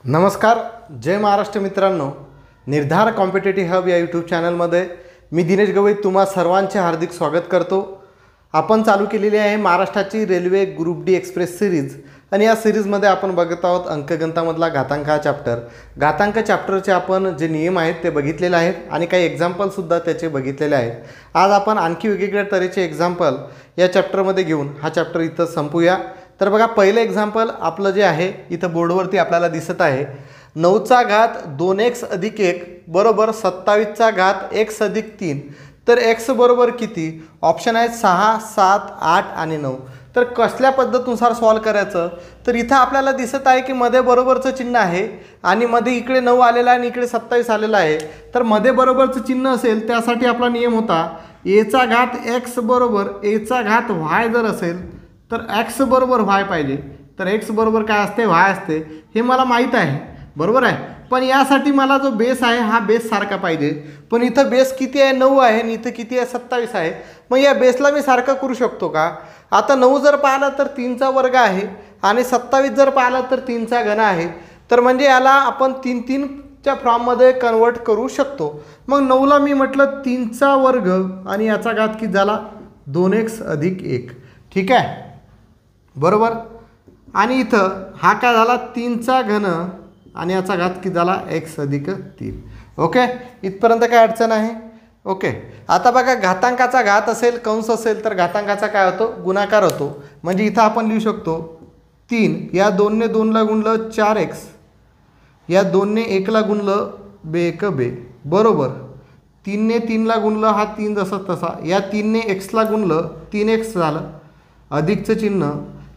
नमस्कार, जय महाराष्ट्र मित्रांनो. निर्धार कॉम्पिटेटिव्ह हब या यूट्यूब चॅनलमध्ये मी दिनेश गवई तुम्हा सर्वांचे हार्दिक स्वागत करतो. आपण चालू केलेली आहे महाराष्ट्राची railway group D express series आणि या सिरीजमध्ये आपण बघत आहोत अंकगणितामधला घातांक हा चॅप्टर. घातांक चॅप्टरचे आपण जे नियम आहेत ते बघितलेले आहेत आणि काही एक्झाम्पलसुद्धा त्याचे बघितलेले आहेत. आज आपण आणखी वेगवेगळ्या तऱ्हेचे एक्झाम्पल या चॅप्टरमध्ये घेऊन हा चॅप्टर इथं संपूया. तर बघा, पहिलं एक्झाम्पल आपलं जे आहे इथं बोर्डवरती आपल्याला दिसत आहे. 9चा घात 2x अधिक 1 बरोबर 27चा घात x अधिक 3. तर x बरोबर किती? ऑप्शन आहेत 6, 7, 8 आणि 9. तर कसल्या पद्धतीनुसार सॉल्व करायचं? तर इथं आपल्याला दिसत आहे की मध्ये बरोबरचं चिन्ह आहे आणि मध्ये इकडे 9 आलेला आहे आणि इकडे 27 आलेला आहे. तर मध्ये बरोबरचं चिन्ह असेल त्यासाठी आपला नियम होता a चा घात x बरोबर a चा घात y जर असेल तर x बरोबर y पाहिजे. तर x बरोबर काय असते? y असते. हे मला माहीत आहे, बरोबर आहे. पण यासाठी मला जो बेस आहे हा बेस सारखा पाहिजे. पण इथं बेस किती आहे? 9 आहे आणि इथं किती आहे? 27 आहे. मग या बेसला मी सारखं करू शकतो का? आता 9 जर पाहिलं तर 3चा वर्ग आहे आणि 27 जर पाहिलं तर 3चा घन आहे. तर म्हणजे याला आपण 3च्या फॉर्ममध्ये कन्वर्ट करू शकतो. मग 9ला मी म्हटलं 3चा वर्ग आणि याचा घात किती झाला? 2x अधिक 1. ठीक आहे, बरोबर. आणि इथं हा काय झाला? 3चा घन आणि याचा घात किती झाला? x अधिक 3. ओके, इथपर्यंत काय अडचण आहे? ओके. आता बघा, घातांकाचा घात असेल, कंस असेल तर घातांकाचा काय होतो? गुणाकार होतो. म्हणजे इथं आपण लिहू शकतो 3 या 2ने 2ला गुणलं 4x, या 2ने 1ला गुणलं 2 बरोबर 3ने 3ला गुणलं हा 3 जसा तसा, या 3ने xला गुणलं 3x झालं अधिकचं चिन्ह,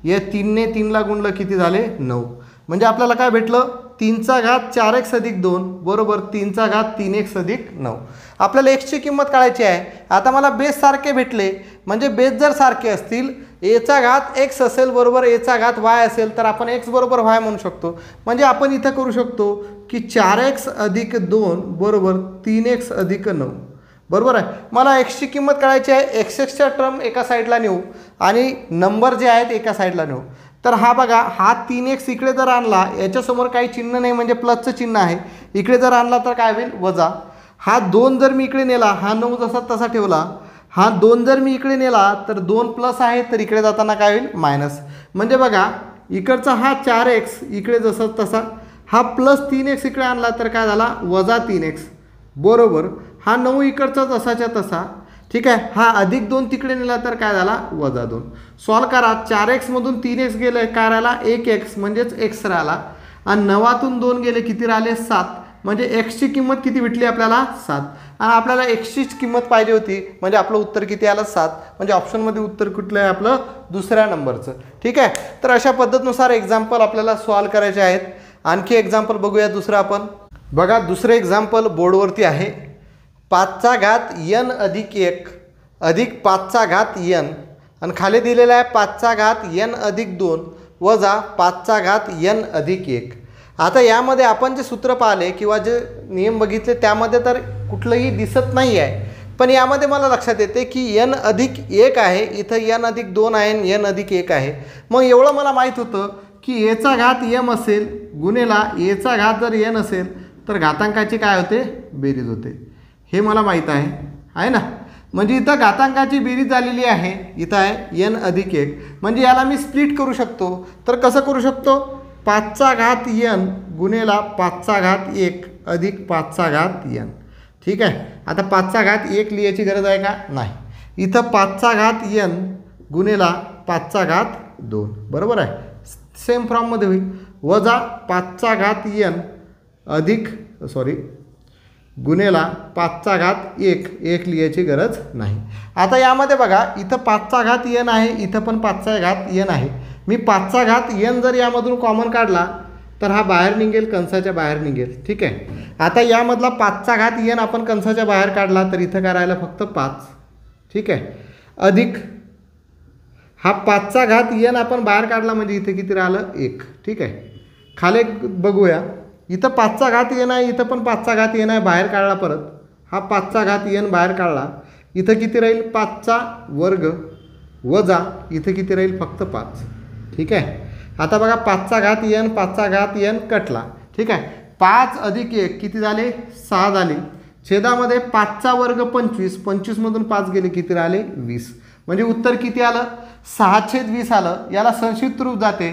या 3ने 3ला गुणलं किती झाले? 9. म्हणजे आपल्याला काय भेटलं? 3चा घात 4x अधिक 2 बरोबर 3चा घात 3x अधिक 9. आपल्याला xची किंमत काढायची आहे. आता मला बेस सारखे भेटले, म्हणजे बेस जर सारखे असतील, a चा घात x असेल बरोबर a चा घात y असेल तर आपण x बरोबर y म्हणू शकतो. म्हणजे आपण इथं करू शकतो की 4x अधिक 2 बरोबर 3x अधिक 9. बरोबर आहे. मला एक्सची किंमत काढायची आहे. एक्सच्या टर्म एका साईडला नेऊ आणि नंबर जे आहेत एका साईडला नेऊ. तर हा बघा, हा 3x इकडे जर आणला, याच्यासमोर काही चिन्ह नाही म्हणजे प्लसचं चिन्ह आहे. इकडे जर आणला तर काय होईल? वजा. हा 2 जर मी इकडे नेला, हा 9 जसा तसा ठेवला, हा 2 जर मी इकडे नेला तर 2 प्लस आहे तर इकडे जाताना काय होईल? मायनस. म्हणजे बघा, इकडचा हा 4x इकडे जसा तसा, हा प्लस 3x इकडे आणला तर काय झाला? वजा 3x बरोबर हा 9 इकडचा तसाच्या तसा. ठीक आहे, हा अधिक 2 तिकडे नेला तर काय झाला? वजा 2. सॉल्व करा. 4x मधून 3x गेले, काय राहिला? 1x म्हणजेच x राहिला आणि 9तून 2 गेले, किती राहिले? 7. म्हणजे xची किंमत किती भेटली आपल्याला? 7. आणि आपल्याला xचीच किंमत पाहिजे होती, म्हणजे आपलं उत्तर किती आलं? 7. म्हणजे ऑप्शनमध्ये उत्तर कुठलं आहे आपलं? दुसऱ्या नंबरचं. ठीक आहे. तर अशा पद्धतीनुसार एक्झाम्पल आपल्याला सॉल्व करायचे आहेत. आणखी एक्झाम्पल बघूया दुसरं आपण. बघा, दुसरं एक्झाम्पल बोर्डवरती आहे. 5चा घात n अधिक 1 अधिक 5चा घात n आणि खाली दिलेला आहे 5चा घात n अधिक 2 वजा 5चा घात n अधिक 1. आता यामध्ये आपण जे सूत्र पाहिले किंवा जे नियम बघितले त्यामध्ये तर कुठलंही दिसत नाही आहे. पण यामध्ये मला लक्षात येते की n अधिक 1 आहे, इथं n अधिक 2 आहे आणि n अधिक 1 आहे. मग एवढं मला माहीत होतं की a चा घात m असेल गुणेला a चा घात जर n असेल तर घातांकाची काय होते? बेरीज होते. हे मला माहीत आहे ना. म्हणजे इथं घातांकाची बेरीज झालेली आहे. इथं आहे n अधिक 1. म्हणजे याला मी स्प्लिट करू शकतो. तर कसं करू शकतो? 5चा घात n गुणेला 5चा घात 1 अधिक 5चा घात n. ठीक आहे. आता 5चा घात 1 लिहायची गरज आहे का? नाही. इथं 5चा घात n गुणेला 5चा घात 2 बरोबर आहे. सेम फॉर्ममध्ये होईल. वजा 5चा घात n अधिक गुणेला 5चा घात 1 लिहायची गरज नाही. आता यामध्ये बघा, इथं 5चा घात n आहे, इथं पण 5चा घात n आहे. मी 5चा घात n जर यामधून कॉमन काढला तर हा बाहेर निघेल, कंसाच्या बाहेर निघेल. ठीक आहे. आता यामधला 5चा घात n आपण कंसाच्या बाहेर काढला तर इथं काय राहिलं? फक्त 5. ठीक आहे. अधिक हा 5चा घात n आपण बाहेर काढला म्हणजे इथे किती राहिलं? 1. ठीक आहे. खाली बघूया, इथं 5चा घात n आहे, इथं पण 5चा घात n आहे, बाहेर काढला परत. हा 5चा घात n बाहेर काढला, इथं किती राहील? 5चा वर्ग वजा इथं किती राहील? फक्त 5. ठीक आहे. आता बघा 5चा घात n 5चा घात n कटला. ठीक आहे. 5 अधिक 1 किती झाले 6 झाले. छेदामध्ये 5चा वर्ग 25, 25मधून 5 गेले किती राहिले 20. म्हणजे उत्तर किती आलं 6/20 आलं. याला संक्षिप्त रूप जाते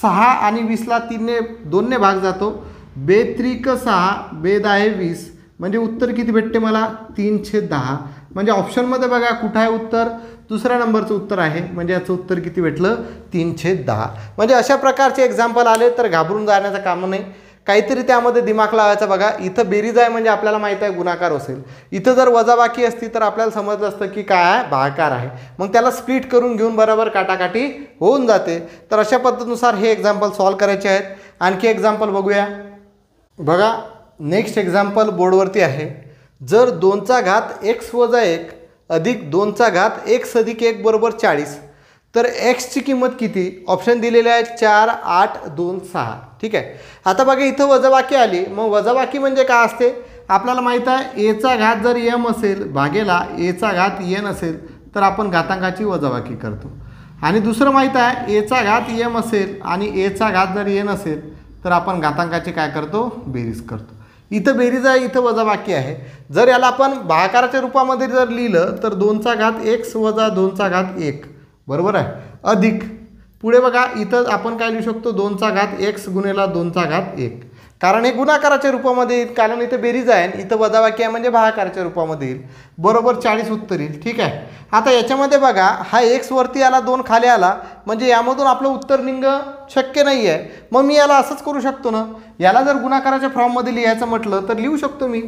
6 आणि 20ला 2ने भाग जातो. 2×6 बेद आहे 20. म्हणजे उत्तर किती भेटते मला 3/10. म्हणजे ऑप्शनमध्ये बघा कुठं आहे उत्तर दुसऱ्या नंबरचं उत्तर आहे. म्हणजे याचं उत्तर किती भेटलं 3/10. म्हणजे अशा प्रकारचे एक्झाम्पल आले तर घाबरून जाण्याचं काम नाही. काहीतरी त्यामध्ये दिमाग लावायचा. बघा इथं बेरीज आहे म्हणजे आपल्याला माहीत आहे गुणाकार असेल. इथं जर वजाबाकी असती तर आपल्याला समजलं असतं की काय आहे भागाकार आहे. मग त्याला स्प्लिट करून घेऊन बरोबर काटाकाटी होऊन जाते. तर अशा पद्धतीनुसार हे एक्झाम्पल सॉल्व करायचे आहेत. आणखी एक्झाम्पल बघूया. बघा नेक्स्ट एक्झाम्पल बोर्डवरती आहे. जर 2चा घात x वजा 1 अधिक 2चा घात x अधिक 1 बरोबर 40 तर एक्सची किंमत किती. ऑप्शन दिलेले आहे 4, 8, 2, 6. ठीक आहे. आता बघा इथं वजाबाकी आली. मग वजाबाकी म्हणजे काय असते आपल्याला माहीत आहे. एचा घात जर m असेल भागेला एचा घात n असेल तर आपण घातांकाची वजाबाकी करतो. आणि दुसरं माहीत आहे एचा घात m असेल आणि एचा घात जर n असेल तर आपण घातांकाची काय करतो बेरीज करतो. इथं बेरीज आहे इथं वजाबाकी आहे. जर याला आपण भागाकाराच्या रूपामध्ये जर लिहिलं तर 2चा घात x वजा 2चा घात 1 बरोबर आहे अधिक पुढे बघा इथं आपण काय लिहू शकतो 2चा घात x गुणिला 2चा घात 1. कारण हे गुणाकाराच्या रूपामध्ये येईल. कारण इथं बेरीज आहे इथं वजाबाकी आहे म्हणजे भागाकाराच्या रूपामध्ये येईल. बरोबर 40 उत्तर येईल. ठीक आहे. आता याच्यामध्ये बघा हा x वरती आला 2 खाली आला म्हणजे यामधून आपलं उत्तर निघणं शक्य नाही आहे. मग मी याला असंच करू शकतो ना. याला जर गुणाकाराच्या फॉर्ममध्ये लिहायचं म्हटलं तर लिहू शकतो मी.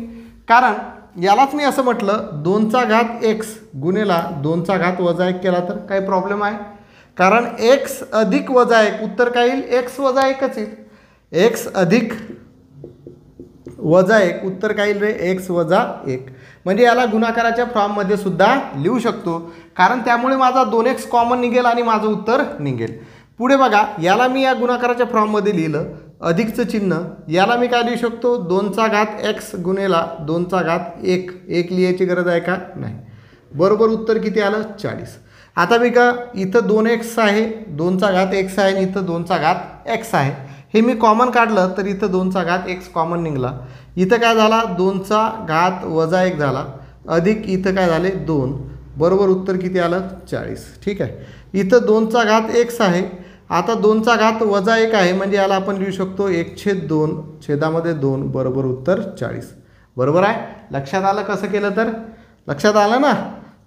कारण यालाच मी असं म्हटलं 2चा घात x गुणिला 2चा घात वजा 1 केला तर काही प्रॉब्लेम आहे. कारण x अधिक वजा 1 उत्तर काय येईल x वजा 1च येईल. x अधिक वजा 1 उत्तर काय येईल रे x वजा 1. म्हणजे याला गुणाकाराच्या फॉर्ममध्ये सुद्धा लिहू शकतो. कारण त्यामुळे माझा 2x कॉमन निघेल आणि माझं उत्तर निघेल. पुढे बघा याला मी या गुणाकाराच्या फॉर्ममध्ये लिहिलं अधिकचं चिन्ह. याला मी काय लिहू शकतो 2चा घात x गुणिला 2चा घात 1 लिहायची गरज आहे का नाही. बरोबर उत्तर किती आलं 40. आता बघा इथं 2x आहे 2चा घात x आहे आणि इथं 2चा घात x आहे. हे मी कॉमन काढलं तर इथं 2चा घात x कॉमन निघाला. इथं काय झाला 2चा घात वजा 1 झाला अधिक इथं काय झाले 2. बरोबर उत्तर किती आलं 40. ठीक आहे. इथं 2चा घात x आहे. आता 2चा घात वजा 1 आहे म्हणजे याला आपण लिहू शकतो 1/2 छेदामध्ये 2 बरोबर उत्तर 40. बरोबर आहे. लक्षात आलं कसं केलं तर लक्षात आलं ना.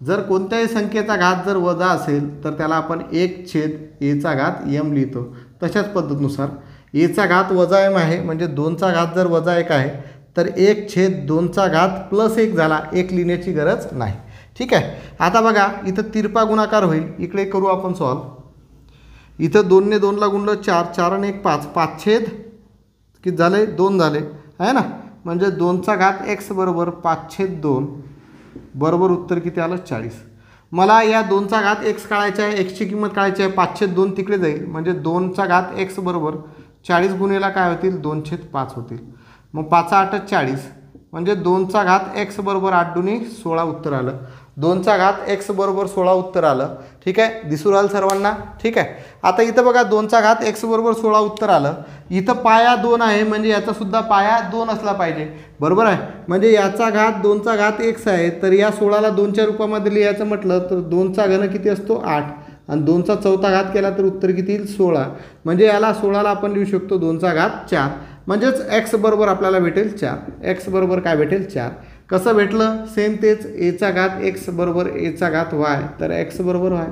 जर कोणत्याही संख्येचा घात जर वजा असेल तर त्याला आपण 1/aचा घात m लिहितो. तशाच पद्धतीनुसार एचा घात वजा m आहे म्हणजे 2चा घात जर वजा 1 आहे तर 1/2चा घात प्लस 1 झाला. 1 लिहिण्याची गरज नाही. ठीक आहे. आता बघा इथं तिरपा गुणाकार होईल. इकडे करू आपण सॉल्व. इथं 2ने 2ला गुणलं 4, 4 आणि 1 5, 5 किती झाले 2 झाले आहे ना. म्हणजे 2चा घात x बरोबर 5/2 बरोबर उत्तर किती आलं 40. मला या 2चा घात x काढायचा आहे. xची किंमत काढायची आहे 5/2 तिकडे जाईल म्हणजे 2चा घात x बरोबर 40 गुणिला काय होतील 2/5 होतील. मग 5×8 40 म्हणजे 2चा घात x बरोबर 8×2 16 उत्तर आलं. 2चा घात x बरोबर 16 उत्तर आलं. ठीक आहे. दिसू राहिलं सर्वांना. ठीक आहे. आता इथं बघा 2चा घात x बरोबर 16 उत्तर आलं. इथं पाया 2 आहे म्हणजे याचा सुद्धा पाया 2 असला पाहिजे. बरोबर आहे. म्हणजे याचा घात 2चा घात x आहे तर या 16ला 2च्या रूपामध्ये लिहायचं म्हटलं तर 2चा घन किती असतो 8 आणि 2चा चौथा घात केला तर उत्तर किती येईल 16. म्हणजे याला 16ला आपण लिहू शकतो 2चा घात 4 म्हणजेच x बरोबर आपल्याला भेटेल 4. x बरोबर काय भेटेल 4. कसं भेटलं सेम तेच एचा घात x बरोबर एचा घात y तर x बरोबर y.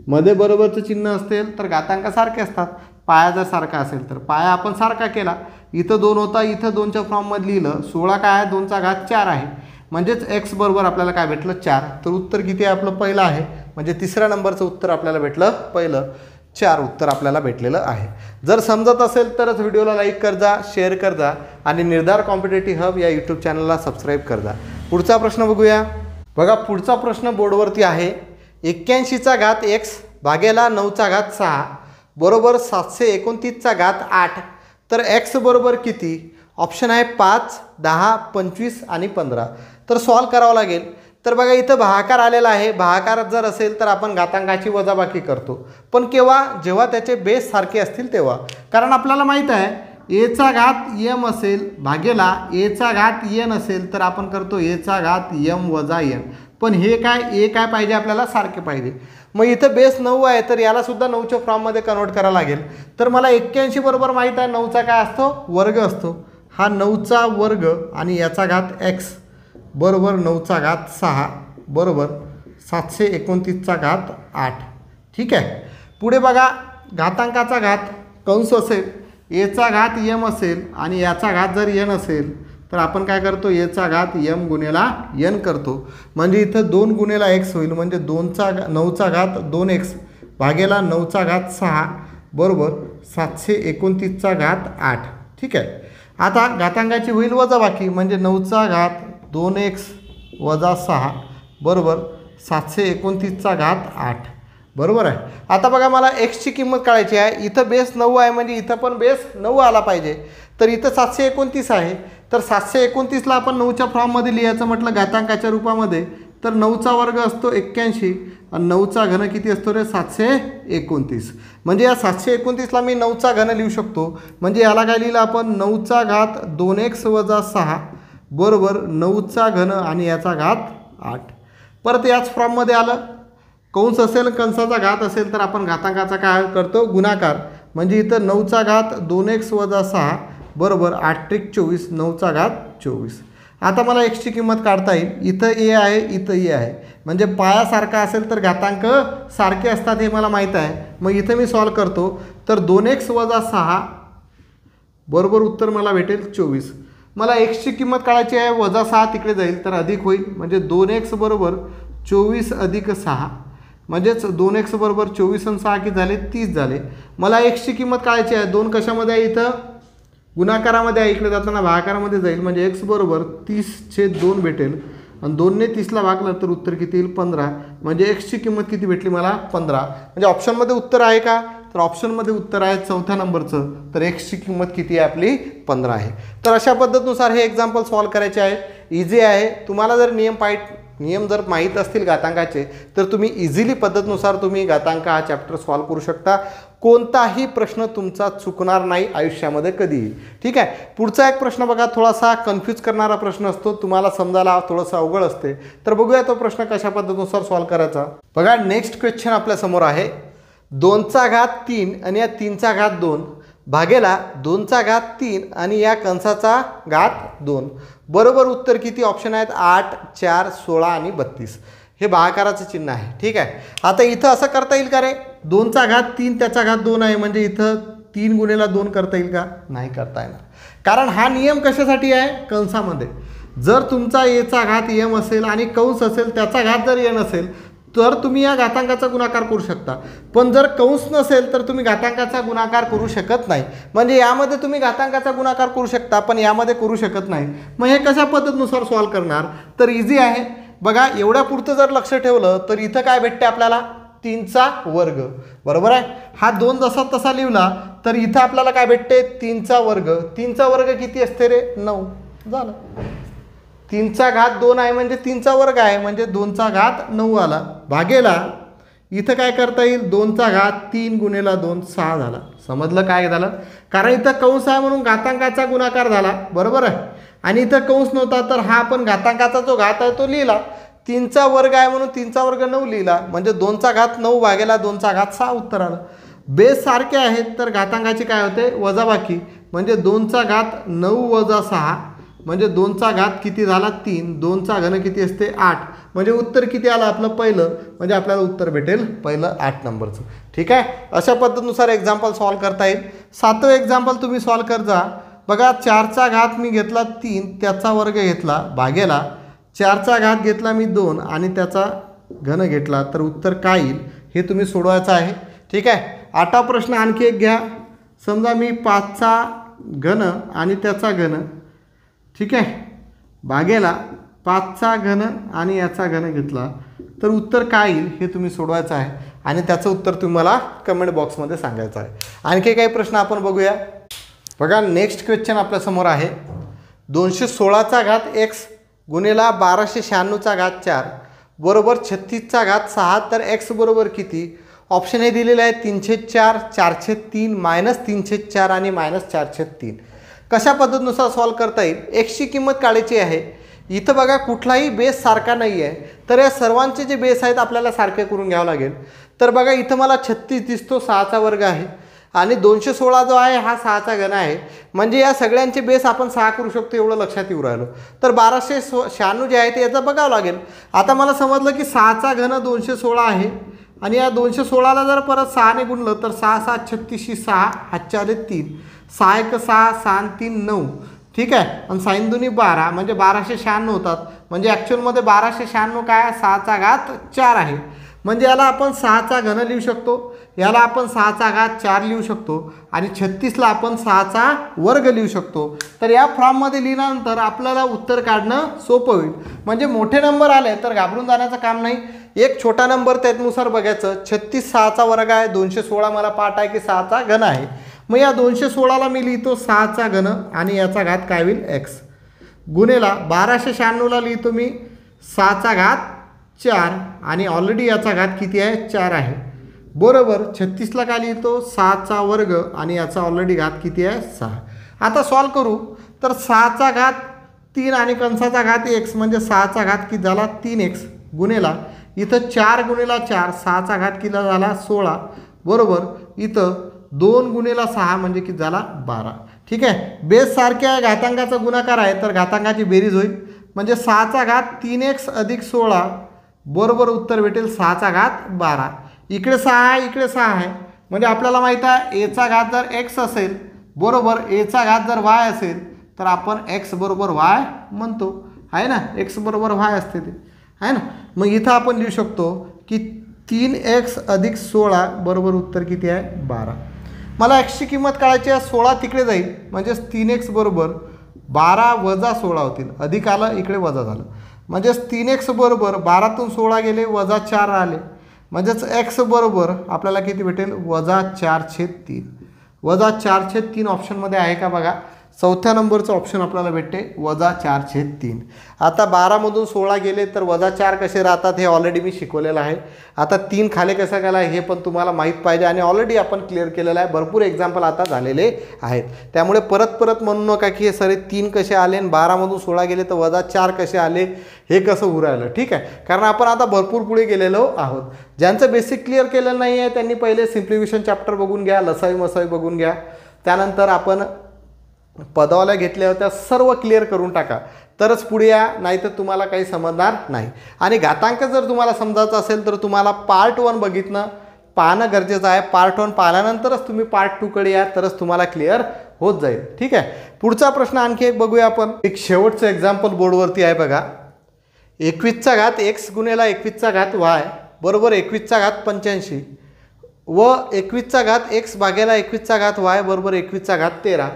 मध्ये बरोबरचं चिन्ह असेल तर घातांक सारखे असतात. पाया जर सारखा असेल तर पाया आपण सारखा केला. इथं 2 होता इथं 2च्या फॉर्ममध्ये लिहिलं 16 काय आहे 2चा घात 4 आहे म्हणजेच x बरोबर आपल्याला काय भेटलं 4. तर उत्तर किती आहे आपलं पहिलं आहे. म्हणजे तिसऱ्या नंबरचं उत्तर आपल्याला भेटलं पहिलं. 4 उत्तर आपल्याला भेटलेलं आहे. जर समजत असेल तरच व्हिडिओला लाईक कर जा शेअर कर जा आणि निर्धार कॉम्पिटेटिव्ह हब या यूट्यूब चॅनलला सबस्क्राईब कर जा. पुढचा प्रश्न बघूया. बघा पुढचा प्रश्न बोर्डवरती आहे. 81चा घात x भागेला 9चा घात 6 बरोबर 729चा घात 8 तर x बरोबर किती. ऑप्शन आहे 5, 10, 25 आणि 15. तर सॉल्व करावं लागेल. तर बघा इथं भागाकार आलेला आहे. भागाकार जर असेल तर आपण घातांकाची वजाबाकी करतो. पण केव्हा जेव्हा त्याचे बेस सारखे असतील तेव्हा. कारण आपल्याला माहीत आहे एचा घात यम असेल भागेला एचा घात एन असेल तर आपण करतो एचा घात यम वजा एन. पण हे काय ए काय पाहिजे आपल्याला सारखे पाहिजे. मग इथं बेस 9 आहे तर याला सुद्धा 9च्या फॉर्ममध्ये कन्वर्ट करावं लागेल. तर मला 81 बरोबर माहीत आहे 9चा काय असतो वर्ग असतो. हा 9चा वर्ग आणि याचा घात x बरोबर 9चा घात 6 बरोबर 729चा घात 8. ठीक आहे. पुढे बघा घातांकाचा घात कंस असेल एचा घात यम असेल आणि याचा घात जर एन असेल तर आपण काय करतो एचा घात यम गुणेला एन करतो. म्हणजे इथं 2 गुणेला x होईल म्हणजे 9चा घात 2x भागेला 9चा घात 6 बरोबर 729चा घात 8. ठीक आहे. आता घातांकाची होईल वजाबाकी म्हणजे 9चा घात 2x वजा 6 बरोबर 729चा घात 8 बरोबर आहे. आता बघा मला एक्सची किंमत काढायची आहे. इथं बेस 9 आहे म्हणजे इथं पण बेस 9 आला पाहिजे. तर इथं 729 आहे तर 729ला आपण 9च्या फॉर्ममध्ये लिहायचं म्हटलं घातांकाच्या रूपामध्ये तर 9चा वर्ग असतो 81 आणि 9चा घन किती असतो रे 729. म्हणजे या 729ला मी 9चा घन लिहू शकतो. म्हणजे याला काय लिहिलं आपण 9चा घात 2x वजा 6 बरोबर 9चा घन आणि याचा घात 8. परत याच फॉर्ममध्ये आलं. कंस असेल कंसाचा घात असेल तर आपण घातांकाचा काय करतो गुणाकार. म्हणजे इथं 9चा घात 2x वजा 6 बरोबर 8 त्रिक 24 9चा घात 24. आता मला एक्सची किंमत काढता येईल. इथं ए आहे इथं ए आहे म्हणजे पायासारखा असेल तर घातांक सारखे असतात हे मला माहीत आहे. मग इथं मी सॉल्व करतो तर 2x वजा 6 बरोबर उत्तर मला भेटेल 24. मला एक्सची किंमत काढायची आहे वजा 6 तिकडे जाईल तर अधिक होईल म्हणजे 2x बरोबर 24 अधिक 6 म्हणजेच 2x बरोबर 24 आणि 6 किती झाले 30 झाले. मला एक्सची किंमत काढायची आहे. 2 कशामध्ये आहे इथं गुणाकारामध्ये आहे इकडे जाताना भागाकारामध्ये जाईल म्हणजे x बरोबर 30/2 भेटेल आणि 2ने 30ला भागलं तर उत्तर किती येईल 15. म्हणजे एक्सची किंमत किती भेटली मला 15. म्हणजे ऑप्शनमध्ये उत्तर आहे का तर ऑप्शनमध्ये उत्तर आहे 4थ्या नंबरचं. तर एक्सची किंमत किती आहे आपली 15 आहे. तर अशा पद्धतीनुसार हे एक्झाम्पल सॉल्व करायचे आहे. इझी आहे. तुम्हाला जर नियम जर माहीत असतील घातांकाचे तर तुम्ही इझिली पद्धतीनुसार तुम्ही घातांक हा चॅप्टर सॉल्व करू शकता. कोणताही प्रश्न तुमचा चुकणार नाही आयुष्यामध्ये कधीही. ठीक आहे. पुढचा एक प्रश्न बघा थोडासा कन्फ्यूज करणारा प्रश्न असतो. तुम्हाला समजायला थोडंसं अवघड असते. तर बघूया तो प्रश्न कशा पद्धतीनुसार सॉल्व करायचा. बघा नेक्स्ट क्वेश्चन आपल्यासमोर आहे 2चा घात 3 आणि या 3चा घात 2 भागेला 2चा घात 3 आणि या कंसाचा घात 2 बरोबर उत्तर किती ऑप्शन आहेत 8 4 16 आणि 32. हे भागाकाराचं चिन्ह आहे. ठीक आहे. आता इथं असं करता येईल का रे 2चा घात 3 त्याचा घात 2 आहे म्हणजे इथं 3 गुणेला 2 करता येईल का नाही करता येणार. कारण हा नियम कशासाठी आहे कंसामध्ये जर तुमचा एचा घात यम असेल आणि कंस असेल त्याचा घात जर एन असेल तर तुम्ही या घातांकाचा गुणाकार करू शकता. पण जर कंस नसेल तर तुम्ही घातांकाचा गुणाकार करू शकत नाही. म्हणजे यामध्ये तुम्ही घातांकाचा गुणाकार करू शकता पण यामध्ये करू शकत नाही. मग हे कशा पद्धतीनुसार सॉल्व करणार तर इझी आहे. बघा एवढ्या पुरतं जर लक्ष ठेवलं तर इथं काय भेटते आपल्याला 3चा वर्ग बरोबर आहे. हा 2 जसा तसा लिहिला तर इथं आपल्याला काय भेटते 3चा वर्ग. 3चा वर्ग किती असते रे 9 झालं. 3चा घात 2 आहे म्हणजे 3चा वर्ग आहे म्हणजे 2चा घात 9 आला भागेला इथं काय करता येईल 2चा घात 3 गुणेला 2 6 झाला. समजलं काय झालं. कारण इथं कंस आहे म्हणून घातांकाचा गुणाकार झाला बरोबर आहे. आणि इथं कंस नव्हता तर हा आपण घातांकाचा जो घात आहे तो लिहिला. 3चा वर्ग आहे म्हणून 3चा वर्ग 9 लिहिला म्हणजे 2चा घात 9 भागेला 2चा घात 6 उत्तर आलं. बेस सारखे आहेत तर घातांकाची काय होते वजाबाकी म्हणजे 2चा घात 9 वजा 6 म्हणजे 2चा घात किती झाला 3 2चा घन किती असते 8 म्हणजे उत्तर किती आलं आपलं पहिलं म्हणजे आपल्याला उत्तर भेटेल पहिलं 8 नंबरचं. ठीक आहे. अशा पद्धतीनुसार एक्झाम्पल सॉल्व करता येईल. 7वं एक्झाम्पल तुम्ही सॉल्व कर जा. बघा 4चा घात मी घेतला 3 त्याचा वर्ग घेतला भागेला 4चा घात घेतला मी 2 आणि त्याचा घन घेतला तर उत्तर काय येईल हे तुम्ही सोडवायचं आहे. ठीक आहे. 8वा प्रश्न आणखी एक घ्या. समजा मी 5चा घन आणि त्याचा घन ठीक आहे भागेला 5चा घन आणि याचा घन घेतला तर उत्तर काय येईल हे तुम्ही सोडवायचं आहे आणि त्याचं उत्तर तुम्ही मला कमेंट बॉक्समध्ये सांगायचं आहे. आणखी काही प्रश्न आपण बघूया. बघा नेक्स्ट क्वेश्चन आपल्यासमोर आहे 216चा घात x गुणेला 1296चा घात 4 बरोबर 36चा घात 6 तर x बरोबर किती ऑप्शन हे दिलेले आहे 304, 403, -304 आणि -403. कशा पद्धतीनुसार सॉल्व करता येईल? एक्सची किंमत काढायची आहे. इथं बघा कुठलाही बेस सारखा नाही आहे, तर या सर्वांचे जे बेस आहेत आपल्याला सारखे करून घ्यावं लागेल. तर बघा इथं मला 36 दिसतो, 6चा वर्ग आहे आणि 216 जो आहे हा 6चा घन आहे. म्हणजे या सगळ्यांचे बेस आपण 6 करू शकतो एवढं लक्षात येऊ राहिलं. तर 1296 जे आहे ते याचं बघावं लागेल. आता मला समजलं की 6चा घन 216 आहे आणि या 216ला जर परत 6ने गुणलं तर 6 7 36, 6 हातचे आले 3, 6 1 6, 6 3 9. ठीक आहे. आणि 6 2 12 म्हणजे 1296 होतात. म्हणजे ॲक्च्युअलमध्ये 1296 काय 6चा घात 4 आहे. म्हणजे याला आपण 6चा घन लिहू शकतो, याला आपण 6चा घात 4 लिहू शकतो आणि 36ला आपण 6चा वर्ग लिहू शकतो. तर या फॉर्ममध्ये लिहिल्यानंतर आपल्याला उत्तर काढणं सोपं होईल. म्हणजे मोठे नंबर आले तर घाबरून जाण्याचं काम नाही. एक छोटा नंबर त्यानुसार बघायचं. 36 6चा वर्ग आहे, 216 मला पाठ आहे की 6चा घन आहे. मग या 216ला मी लिहितो 6चा घन आणि याचा घात काय होईल x गुणेला 1296ला लिहितो मी 6चा घात 4 आणि ऑलरेडी याचा घात किती आहे 4 आहे. बरोबर 36ला काय लिहितो 6चा वर्ग आणि याचा ऑलरेडी घात किती आहे 6. आता सॉल्व करू तर 6चा घात 3 आणि कंसाचा घात x म्हणजे 6चा घात किती झाला 3x गुणेला इथं 4 गुणेला 4 6चा घात किती झाला 16. बरोबर इथं 2 गुणेला 6 म्हणजे किती झाला 12. ठीक आहे. बेस सारखे आहे, घातांकाचा गुणाकार आहे तर घातांकाची बेरीज होईल. म्हणजे 6चा घात 3x अधिक 16 बरोबर उत्तर भेटेल 6चा घात 12. इकडे 6 आहे, इकडे 6 आहे. म्हणजे आपल्याला माहीत आहे एचा घात जर x असेल बरोबर एचा घात जर y असेल तर आपण x बरोबर y म्हणतो आहे ना. x बरोबर y असते ते आहे ना. मग इथं आपण लिहू शकतो की 3x अधिक 16 बरोबर उत्तर किती आहे 12. मला xची किंमत काढायची आहे. 16 तिकडे जाईल म्हणजेच 3x बरोबर 12 वजा 16 होतील. अधिक आलं इकडे वजा झालं म्हणजेच 3x बरोबर 12तून 16 गेले वजा 4 आले म्हणजेच x बरोबर आपल्याला किती भेटेल वजा 4/3. वजा 4/3 ऑप्शनमध्ये आहे का बघा. चौथ्या नंबरचं ऑप्शन आपल्याला भेटते वजा 4/3. आता 12मधून 16 गेले तर वजा 4 कसे राहतात हे ऑलरेडी मी शिकवलेलं आहे. आता 3 खाली कसं गेला हे पण तुम्हाला माहीत पाहिजे आणि ऑलरेडी आपण क्लिअर केलेलं आहे. भरपूर एक्झाम्पल आता झालेले आहेत. त्यामुळे परत म्हणू नका की हे सरे 3 कसे आले आणि 12मधून 16 गेले तर वजा 4 कसे आले हे कसं होऊ राहिलं. ठीक आहे. कारण आपण आता भरपूर पुढे गेलेलो आहोत. ज्यांचं बेसिक क्लिअर केलेलं नाही आहे त्यांनी पहिले सिम्प्लिफिकेशन चॅप्टर बघून घ्या, लसावी मसावी बघून घ्या. त्यानंतर आपण पदावल्या घेतल्या होत्या सर्व क्लिअर करून टाका तरच पुढे या, नाही तर तुम्हाला काही समजणार नाही. आणि घातांक जर तुम्हाला समजायचं असेल तर तुम्हाला पार्ट 1 पाहणं गरजेचं आहे. पार्ट 1 पाहिल्यानंतरच तुम्ही पार्ट 2कडे या तरच तुम्हाला क्लिअर होत जाईल. ठीक आहे. पुढचा प्रश्न आणखी एक बघूया आपण. एक शेवटचं एक्झाम्पल बोर्डवरती आहे बघा. 21चा घात x गुणेला 21चा घात y बरोबर 21चा घात 85 व 21चा घात x भागेला 21चा घात y बरोबर 21चा घात 13.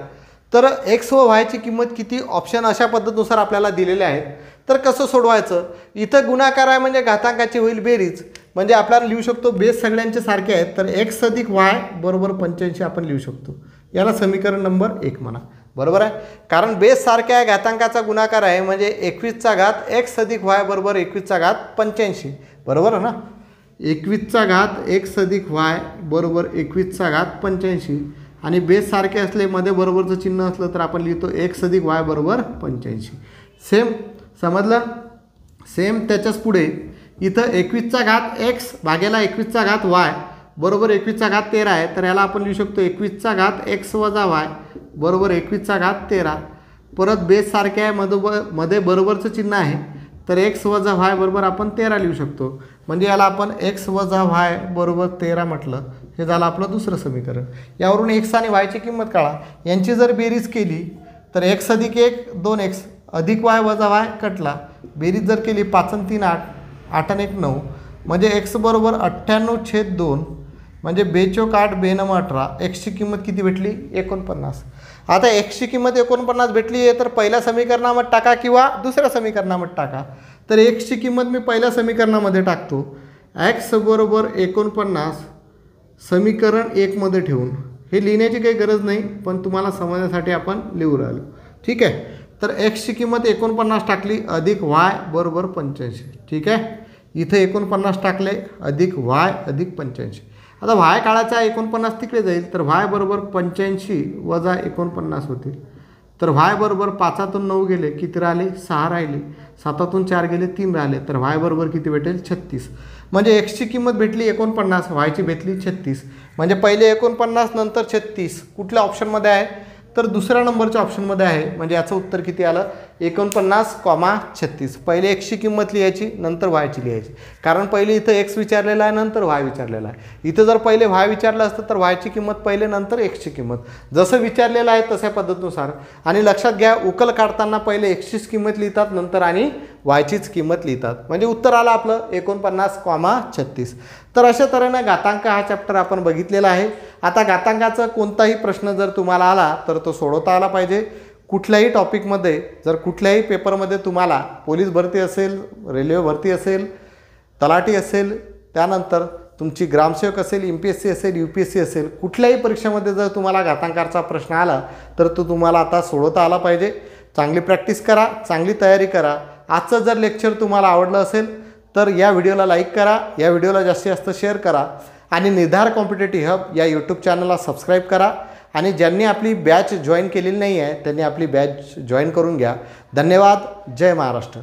तर x व y ची किंमत किती ऑप्शन अशा पद्धतीनुसार आपल्याला दिलेले आहेत. तर कसं सोडवायचं. इथं गुणाकार आहे म्हणजे घातांकाची होईल बेरीज. म्हणजे आपल्याला लिहू शकतो बेस सगळ्यांचे सारखे आहेत तर x अधिक y बरोबर 85 आपण लिहू शकतो. याला समीकरण नंबर 1 म्हणा. बरोबर आहे. कारण बेस सारखे आहे, घातांकाचा गुणाकार आहे म्हणजे 21चा घात x अधिक y बरोबर 21चा घात 85. बरोबर आहे ना. 21चा घात x अधिक y बरोबर 21चा घात 85 आणि बेस सारखे असले मध्ये बरोबरचं चिन्ह असलं तर आपण लिहितो x अधिक y बरोबर 85. सेम समजलं. सेम त्याच्याच पुढे इथं 21चा घात x भागेला 21चा घात y बरोबर 21चा घात 13 आहे तर याला आपण लिहू शकतो 21चा घात x वजा y बरोबर 21चा घात 13. परत बेस सारखे आहे, मध्ये बरोबरचं चिन्ह आहे तर x वजा y बरोबर आपण 13 लिहू शकतो. म्हणजे याला आपण x वजा y बरोबर 13 म्हटलं. हे झालं आपलं दुसरं समीकरण. यावरून x आणि y ची किंमत काढा. यांची जर बेरीज केली तर x अधिक 1 2x अधिक y वजा y कटला. बेरीज जर केली 5 आणि 3 8 8 आणि 1 9 म्हणजे x बरोबर 98/2 म्हणजे 42 8 92 18. एक्सची किंमत किती भेटली 49. आता एक्सची किंमत 49 भेटली आहे तर पहिल्या समीकरणामध्ये टाका किंवा दुसऱ्या समीकरणामध्ये टाका. तर एक्सची किंमत मी पहिल्या समीकरणामध्ये टाकतो. x बरोबर 49 समीकरण 1 मध्ये ठेवून. हे लिहिण्याची काही गरज नाही पण तुम्हाला समजण्यासाठी आपण लिहू राहिलो. ठीक आहे. तर एक्सची किंमत 49 टाकली अधिक y बरोबर 85. ठीक आहे. इथे 49 टाकले अधिक y अधिक 85. आता वाय काढायचा 49 तिकडे जाईल, तर वाय बरोबर 85 वजा 49 होतील. तर वाय बरोबर 5तून 9 गेले, किती राहिले? 6 राहिले. 7तून 4 गेले, 3 राहिले. तर वाय बरोबर किती भेटेल? 36. म्हणजे एक्सची किंमत भेटली 49, वायची भेटली 36. म्हणजे पहिले 49 नंतर 36 कुठल्या ऑप्शनमध्ये आहे? तर दुसऱ्या नंबरच्या ऑप्शनमध्ये आहे. म्हणजे याचं उत्तर किती आलं? 49,36. पहिले एक्सची किंमत लिहायची, नंतर वायची लिहायची. कारण पहिले इथं एक्स विचारलेला आहे, नंतर वाय विचारलेला आहे. इथं जर पहिले वाय विचारलं असतं तर वायची किंमत पहिले, नंतर एक्सची किंमत, जसं विचारलेलं आहे तशा पद्धतीनुसार. आणि लक्षात घ्या, उकल काढताना पहिले एक्सचीच किंमत लिहितात, नंतर आणि वायचीच किंमत लिहितात. म्हणजे उत्तर आलं आपलं 49,36. तर अशा तऱ्हेने घातांक हा चॅप्टर आपण बघितलेला आहे. आता घातांकाचा कोणताही प्रश्न जर तुम्हाला आला तर तो सोडवता आला पाहिजे. कुठल्याही टॉपिकमध्ये, जर कुठल्याही पेपरमध्ये तुम्हाला पोलीस भरती असेल, रेल्वे भरती असेल, तलाठी असेल, त्यानंतर तुमची ग्रामसेवक असेल, MPSC असेल, UPSC असेल, कुठल्याही परीक्षेमध्ये जर तुम्हाला घातांकाचा प्रश्न आला तर तो तुम्हाला आता सोडवता आला पाहिजे. चांगली प्रॅक्टिस करा, चांगली तयारी करा. आजचं जर लेक्चर तुम्हाला आवडलं असेल तर या व्हिडिओला लाईक करा, या व्हिडिओला जास्तीत जास्त शेअर करा आणि निर्धार कॉम्पिटेटिव्ह हब या यूट्यूब चॅनलला सबस्क्राईब करा. आणि ज्यांनी आपली बॅच जॉईन केलेली नाही आहे त्यांनी आपली बॅच जॉईन करून घ्या. धन्यवाद. जय महाराष्ट्र.